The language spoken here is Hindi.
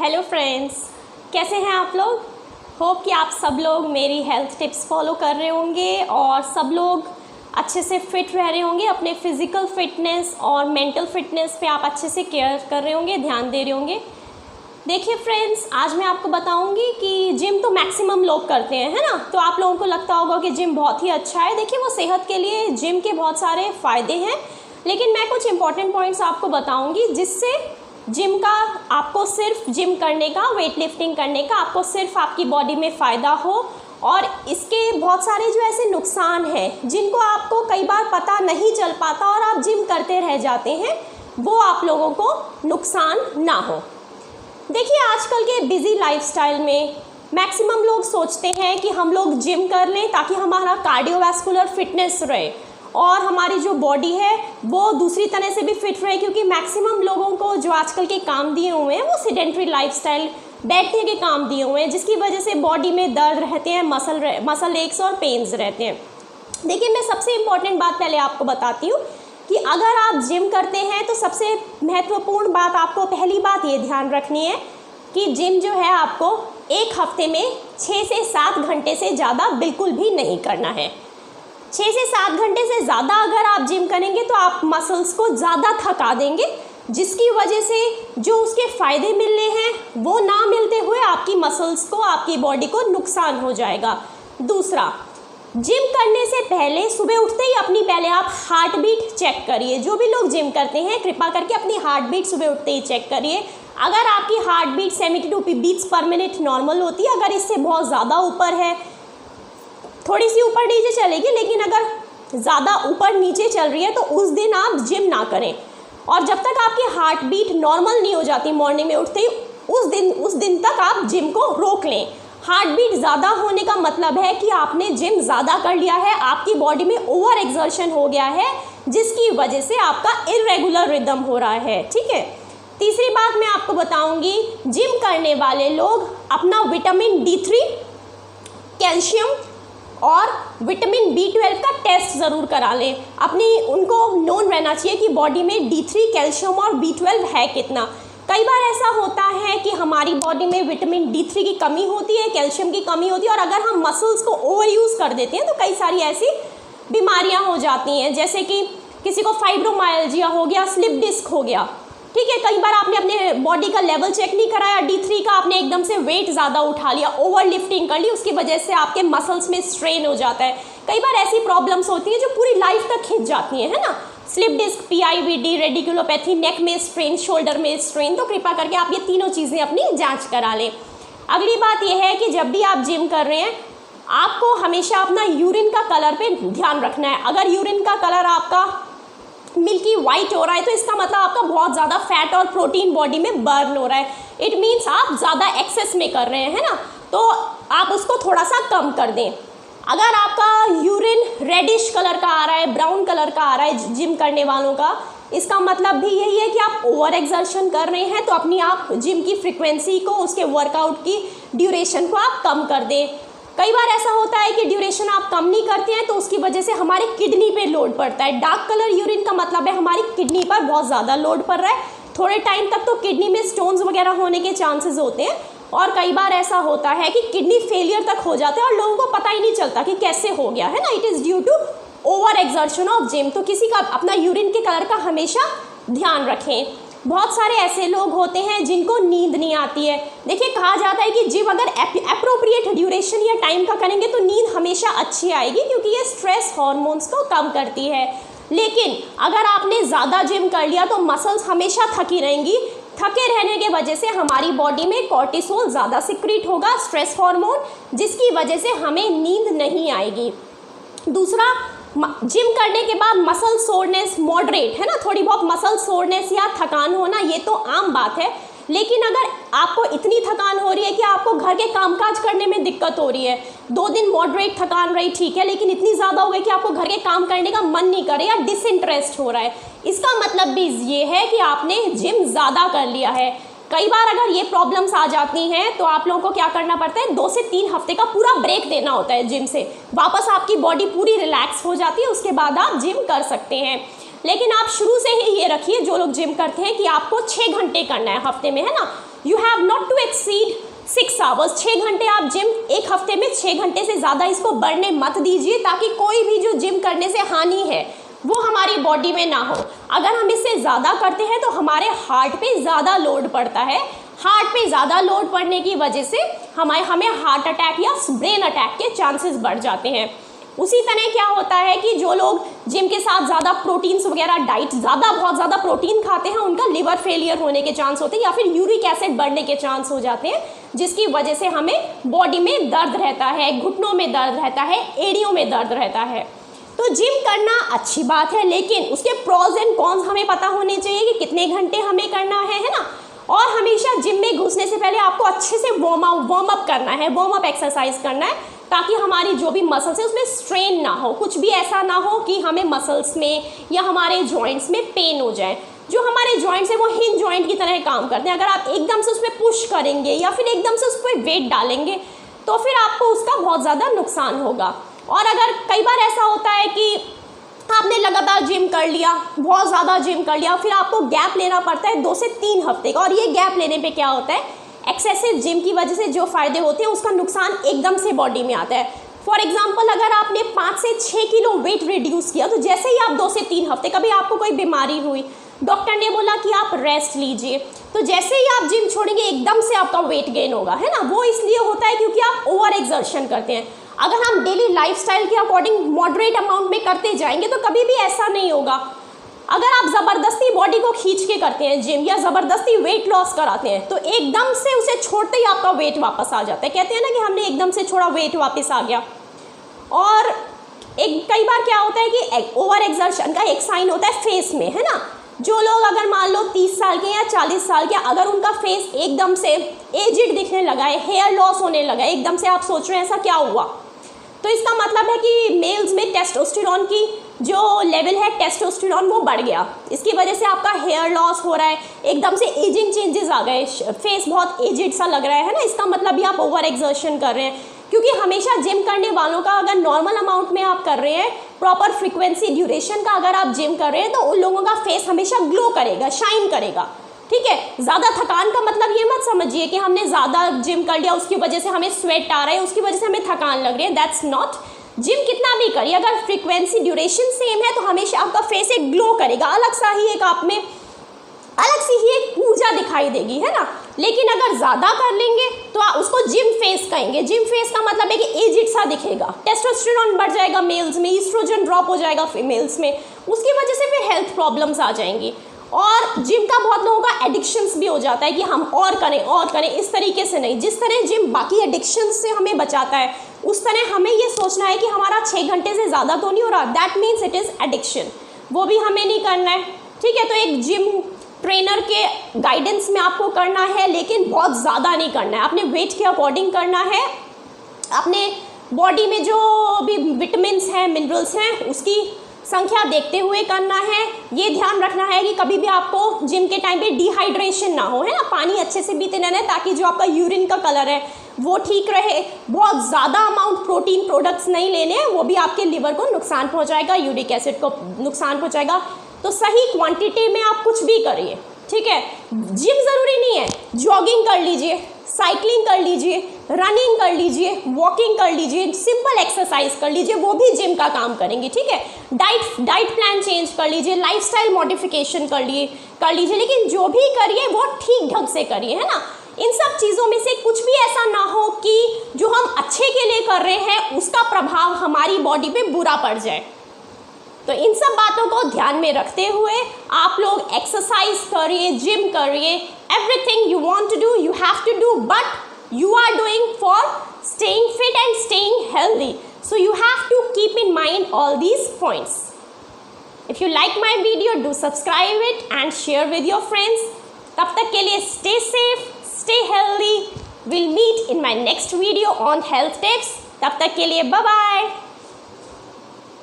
हेलो फ्रेंड्स, कैसे हैं आप लोग। होप कि आप सब लोग मेरी हेल्थ टिप्स फॉलो कर रहे होंगे और सब लोग अच्छे से फिट रह रहे होंगे। अपने फिज़िकल फिटनेस और मेंटल फिटनेस पे आप अच्छे से केयर कर रहे होंगे, ध्यान दे रहे होंगे। देखिए फ्रेंड्स, आज मैं आपको बताऊंगी कि जिम तो मैक्सिमम लोग करते हैं, है ना। तो आप लोगों को लगता होगा कि जिम बहुत ही अच्छा है। देखिए, वो सेहत के लिए जिम के बहुत सारे फ़ायदे हैं, लेकिन मैं कुछ इंपॉर्टेंट पॉइंट्स आपको बताऊंगी जिससे जिम का आपको सिर्फ जिम करने का, वेट लिफ्टिंग करने का आपको सिर्फ आपकी बॉडी में फ़ायदा हो। और इसके बहुत सारे जो ऐसे नुकसान हैं जिनको आपको कई बार पता नहीं चल पाता और आप जिम करते रह जाते हैं, वो आप लोगों को नुकसान ना हो। देखिए, आजकल के बिज़ी लाइफस्टाइल में मैक्सिमम लोग सोचते हैं कि हम लोग जिम कर लें ताकि हमारा कार्डियोवैस्कुलर फिटनेस रहे और हमारी जो बॉडी है वो दूसरी तरह से भी फिट रहे, क्योंकि मैक्सिमम लोगों को जो आजकल के काम दिए हुए हैं वो सेडेंटरी लाइफस्टाइल, बैठने के काम दिए हुए हैं, जिसकी वजह से बॉडी में दर्द रहते हैं, मसल एक्स और पेन्स रहते हैं। देखिए, मैं सबसे इम्पॉर्टेंट बात पहले आपको बताती हूँ कि अगर आप जिम करते हैं तो सबसे महत्वपूर्ण बात, आपको पहली बात ये ध्यान रखनी है कि जिम जो है आपको एक हफ्ते में 6 से 7 घंटे से ज़्यादा बिल्कुल भी नहीं करना है। 6 से 7 घंटे से ज़्यादा अगर आप जिम करेंगे तो आप मसल्स को ज़्यादा थका देंगे, जिसकी वजह से जो उसके फ़ायदे मिलने हैं वो ना मिलते हुए आपकी मसल्स को, आपकी बॉडी को नुकसान हो जाएगा। दूसरा, जिम करने से पहले सुबह उठते ही अपनी पहले आप हार्ट बीट चेक करिए। जो भी लोग जिम करते हैं कृपया करके अपनी हार्ट बीट सुबह उठते ही चेक करिए। अगर आपकी heart beat 72 beats per minute normal होती है, अगर इससे बहुत ज़्यादा ऊपर है, थोड़ी सी ऊपर नीचे चलेगी, लेकिन अगर ज़्यादा ऊपर नीचे चल रही है तो उस दिन आप जिम ना करें। और जब तक आपकी हार्ट बीट नॉर्मल नहीं हो जाती मॉर्निंग में उठते ही, उस दिन तक आप जिम को रोक लें। हार्ट बीट ज़्यादा होने का मतलब है कि आपने जिम ज़्यादा कर लिया है, आपकी बॉडी में ओवर एक्सर्शन हो गया है, जिसकी वजह से आपका इर्रेगुलर रिदम हो रहा है। ठीक है। तीसरी बात मैं आपको बताऊंगी, जिम करने वाले लोग अपना विटामिन D3, कैल्शियम और विटामिन B12 का टेस्ट ज़रूर करा लें। उनको नोन रहना चाहिए कि बॉडी में D3, कैल्शियम और B12 है कितना। कई बार ऐसा होता है कि हमारी बॉडी में विटामिन D3 की कमी होती है, कैल्शियम की कमी होती है, और अगर हम मसल्स को ओवर यूज़ कर देते हैं तो कई सारी ऐसी बीमारियां हो जाती हैं, जैसे कि किसी को फाइब्रोमाइल्जिया हो गया, स्लिप डिस्क हो गया। ठीक है। कई बार आपने अपने बॉडी का लेवल चेक नहीं कराया D3 का, आपने एकदम से वेट ज़्यादा उठा लिया, ओवर लिफ्टिंग कर ली, उसकी वजह से आपके मसल्स में स्ट्रेन हो जाता है। कई बार ऐसी प्रॉब्लम्स होती हैं जो पूरी लाइफ तक खिंच जाती हैं, है ना। स्लिप डिस्क, PIVD, रेडिकुलोपैथी, नेक में स्ट्रेन, शोल्डर में स्ट्रेन। तो कृपया करके आप ये तीनों चीज़ें अपनी जांच करा लें। अगली बात यह है कि जब भी आप जिम कर रहे हैं आपको हमेशा अपना यूरिन का कलर पे ध्यान रखना है। अगर यूरिन का कलर आपका मिल्की वाइट हो रहा है तो इसका मतलब आपका बहुत ज़्यादा फैट और प्रोटीन बॉडी में बर्न हो रहा है। इट मीन्स आप ज़्यादा एक्सेस में कर रहे हैं, है ना। तो आप उसको थोड़ा सा कम कर दें। अगर आपका यूरिन रेडिश कलर का आ रहा है, ब्राउन कलर का आ रहा है जिम करने वालों का, इसका मतलब भी यही है कि आप ओवर एक्सर्शन कर रहे हैं। तो अपनी आप जिम की फ्रिक्वेंसी को, उसके वर्कआउट की ड्यूरेशन को आप कम कर दें। कई बार ऐसा होता है कि ड्यूरेशन आप कम नहीं करते हैं तो उसकी वजह से हमारे किडनी पे लोड पड़ता है। डार्क कलर यूरिन का मतलब है हमारी किडनी पर बहुत ज़्यादा लोड पड़ रहा है। थोड़े टाइम तक तो किडनी में स्टोन्स वगैरह होने के चांसेस होते हैं, और कई बार ऐसा होता है कि किडनी फेलियर तक हो जाता है और लोगों को पता ही नहीं चलता कि कैसे हो गया, है ना। It is due to over exertion of gym. तो किसी का अपना यूरिन के कलर का हमेशा ध्यान रखें। बहुत सारे ऐसे लोग होते हैं जिनको नींद नहीं आती है। देखिए, कहा जाता है कि जिम अगर एप्रोप्रिएट ड्यूरेशन या टाइम का करेंगे तो नींद हमेशा अच्छी आएगी, क्योंकि ये स्ट्रेस हार्मोन्स को कम करती है। लेकिन अगर आपने ज़्यादा जिम कर लिया तो मसल्स हमेशा थकी रहेंगी। थके रहने के वजह से हमारी बॉडी में कॉर्टिसोल ज़्यादा सिक्रीट होगा, स्ट्रेस हार्मोन, जिसकी वजह से हमें नींद नहीं आएगी। दूसरा, जिम करने के बाद मसल सोरनेस मॉडरेट, है ना, थोड़ी बहुत मसल सोरनेस या थकान होना ये तो आम बात है। लेकिन अगर आपको इतनी थकान हो रही है कि आपको घर के कामकाज करने में दिक्कत हो रही है, 2 दिन मॉडरेट थकान रही, ठीक है, लेकिन इतनी ज़्यादा हो गई कि आपको घर के काम करने का मन नहीं करे या डिसइंटरेस्ट हो रहा है, इसका मतलब भी ये है कि आपने जिम ज़्यादा कर लिया है। कई बार अगर ये प्रॉब्लम्स आ जाती हैं तो आप लोगों को क्या करना पड़ता है, 2 से 3 हफ्ते का पूरा ब्रेक देना होता है जिम से। वापस आपकी बॉडी पूरी रिलैक्स हो जाती है, उसके बाद आप जिम कर सकते हैं। लेकिन आप शुरू से ही ये रखिए, जो लोग जिम करते हैं, कि आपको 6 घंटे करना है हफ्ते में, है ना। You have not to exceed 6 hours, 6 घंटे आप जिम एक हफ्ते में 6 घंटे से ज़्यादा इसको बढ़ने मत दीजिए, ताकि कोई भी जो जिम करने से हानि है वो हमारी बॉडी में ना हो। अगर हम इससे ज़्यादा करते हैं तो हमारे हार्ट पे ज़्यादा लोड पड़ता है, हार्ट पे ज़्यादा लोड पड़ने की वजह से हमें हार्ट अटैक या ब्रेन अटैक के चांसेस बढ़ जाते हैं। उसी तरह क्या होता है कि जो लोग जिम के साथ ज़्यादा प्रोटीन्स वगैरह डाइट बहुत ज़्यादा प्रोटीन खाते हैं, उनका लिवर फेलियर होने के चांस होते हैं या फिर यूरिक एसिड बढ़ने के चांस हो जाते हैं, जिसकी वजह से हमें बॉडी में दर्द रहता है, घुटनों में दर्द रहता है, एड़ियों में दर्द रहता है। तो जिम करना अच्छी बात है, लेकिन उसके प्रॉज एंड कॉन्स हमें पता होने चाहिए कि कितने घंटे हमें करना है ना। और हमेशा जिम में घुसने से पहले आपको अच्छे से वार्म अप करना है, वार्म अप एक्सरसाइज करना है, ताकि हमारी जो भी मसल्स है उसमें स्ट्रेन ना हो, कुछ भी ऐसा ना हो कि हमें मसल्स में या हमारे जॉइंट्स में पेन हो जाए। जो हमारे जॉइंट्स है वो हिंज जॉइंट की तरह काम करते हैं, अगर आप एकदम से उस पर पुश करेंगे या फिर एकदम से उस पर वेट डालेंगे तो फिर आपको उसका बहुत ज़्यादा नुकसान होगा। और अगर कई बार ऐसा होता है कि आपने लगातार जिम कर लिया, बहुत ज़्यादा जिम कर लिया, फिर आपको गैप लेना पड़ता है 2 से 3 हफ्ते का, और ये गैप लेने पे क्या होता है, एक्सेसिव जिम की वजह से जो फ़ायदे होते हैं उसका नुकसान एकदम से बॉडी में आता है। फॉर एग्जाम्पल, अगर आपने 5 से 6 किलो वेट रिड्यूस किया, तो जैसे ही आप 2 से 3 हफ्ते, कभी आपको कोई बीमारी हुई, डॉक्टर ने बोला कि आप रेस्ट लीजिए, तो जैसे ही आप जिम छोड़ेंगे एकदम से आपका वेट गेन होगा, है ना। वो इसलिए होता है क्योंकि आप ओवर एक्सर्शन करते हैं। अगर हम डेली लाइफस्टाइल के अकॉर्डिंग मॉडरेट अमाउंट में करते जाएंगे तो कभी भी ऐसा नहीं होगा। अगर आप ज़बरदस्ती बॉडी को खींच के करते हैं जिम, या ज़बरदस्ती वेट लॉस कराते हैं, तो एकदम से उसे छोड़ते ही आपका वेट वापस आ जाता है। कहते हैं ना कि हमने एकदम से छोड़ा, वेट वापस आ गया। और कई बार क्या होता है कि ओवर एक्सर्शन का एक साइन होता है फेस में, है ना। जो लोग अगर मान लो 30 साल के या 40 साल के, अगर उनका फेस एकदम से एजिड दिखने लगा है, हेयर लॉस होने लगा है, एकदम से आप सोच रहे हैं ऐसा क्या हुआ, तो इसका मतलब है कि मेल्स में टेस्टोस्टेरोन की जो लेवल है, टेस्टोस्टेरोन वो बढ़ गया। इसकी वजह से आपका हेयर लॉस हो रहा है, एकदम से एजिंग चेंजेस आ गए, फेस बहुत एजिड सा लग रहा है ना। इसका मतलब भी आप ओवर एक्सर्शन कर रहे हैं, क्योंकि हमेशा जिम करने वालों का अगर नॉर्मल अमाउंट में आप कर रहे हैं, प्रॉपर फ्रीक्वेंसी ड्यूरेशन का अगर आप जिम कर रहे हैं, तो उन लोगों का फेस हमेशा ग्लो करेगा, शाइन करेगा, ठीक है। ज़्यादा थकान का मतलब ये मत समझिए कि हमने ज़्यादा जिम कर लिया उसकी वजह से हमें स्वेट आ रहा है, उसकी वजह से हमें थकान लग रही है, दैट्स नॉट। जिम कितना भी करिए, अगर फ्रीक्वेंसी ड्यूरेशन सेम है तो हमेशा आपका फेस एक ग्लो करेगा, अलग सा ही एक आप में अलग सी ही एक ऊर्जा दिखाई देगी, है ना। लेकिन अगर ज़्यादा कर लेंगे तो आप उसको जिम फेस कहेंगे। जिम फेस का मतलब है कि एजिड सा दिखेगा, टेस्टोस्टेरोन बढ़ जाएगा मेल्स में, ईस्ट्रोजन ड्रॉप हो जाएगा फीमेल्स में, उसकी वजह से फिर हेल्थ प्रॉब्लम्स आ जाएंगी। और जिम का बहुत लोगों का एडिक्शंस भी हो जाता है कि हम और करें, इस तरीके से नहीं। जिस तरह जिम बाकी एडिक्शंस से हमें बचाता है, उस तरह हमें ये सोचना है कि हमारा 6 घंटे से ज़्यादा तो नहीं हो रहा, that means it is addiction, वो भी हमें नहीं करना है, ठीक है। तो एक जिम ट्रेनर के गाइडेंस में आपको करना है, लेकिन बहुत ज़्यादा नहीं करना है, अपने वेट के अकॉर्डिंग करना है, अपने बॉडी में जो भी विटामिन्स हैं, मिनरल्स हैं, उसकी संख्या देखते हुए करना है। ये ध्यान रखना है कि कभी भी आपको जिम के टाइम पे डिहाइड्रेशन ना हो, है ना। पानी अच्छे से पीते रहना है ताकि जो आपका यूरिन का कलर है वो ठीक रहे। बहुत ज़्यादा अमाउंट प्रोटीन प्रोडक्ट्स नहीं लेने हैं, वो भी आपके लिवर को नुकसान पहुंचाएगा, यूरिक एसिड को नुकसान पहुंचाएगा। तो सही क्वांटिटी में आप कुछ भी करिए, ठीक है। जिम ज़रूरी नहीं है, जॉगिंग कर लीजिए, साइकिलिंग कर लीजिए, रनिंग कर लीजिए, वॉकिंग कर लीजिए, सिंपल एक्सरसाइज कर लीजिए, वो भी जिम का काम करेंगे, ठीक है। डाइट प्लान चेंज कर लीजिए, लाइफस्टाइल मॉडिफिकेशन कर लीजिए, लेकिन जो भी करिए वो ठीक ढंग से करिए, है ना। इन सब चीज़ों में से कुछ भी ऐसा ना हो कि जो हम अच्छे के लिए कर रहे हैं उसका प्रभाव हमारी बॉडी पे बुरा पड़ जाए। तो इन सब बातों को ध्यान में रखते हुए आप लोग एक्सरसाइज करिए, जिम करिए, everything you want to do you have to do, but you are doing for staying fit and staying healthy, so you have to keep in mind all these points. If you like my video, do subscribe it and share with your friends. तब तक के लिए stay safe, stay healthy. We'll meet in my next video on health tips. तब तक के लिए bye bye.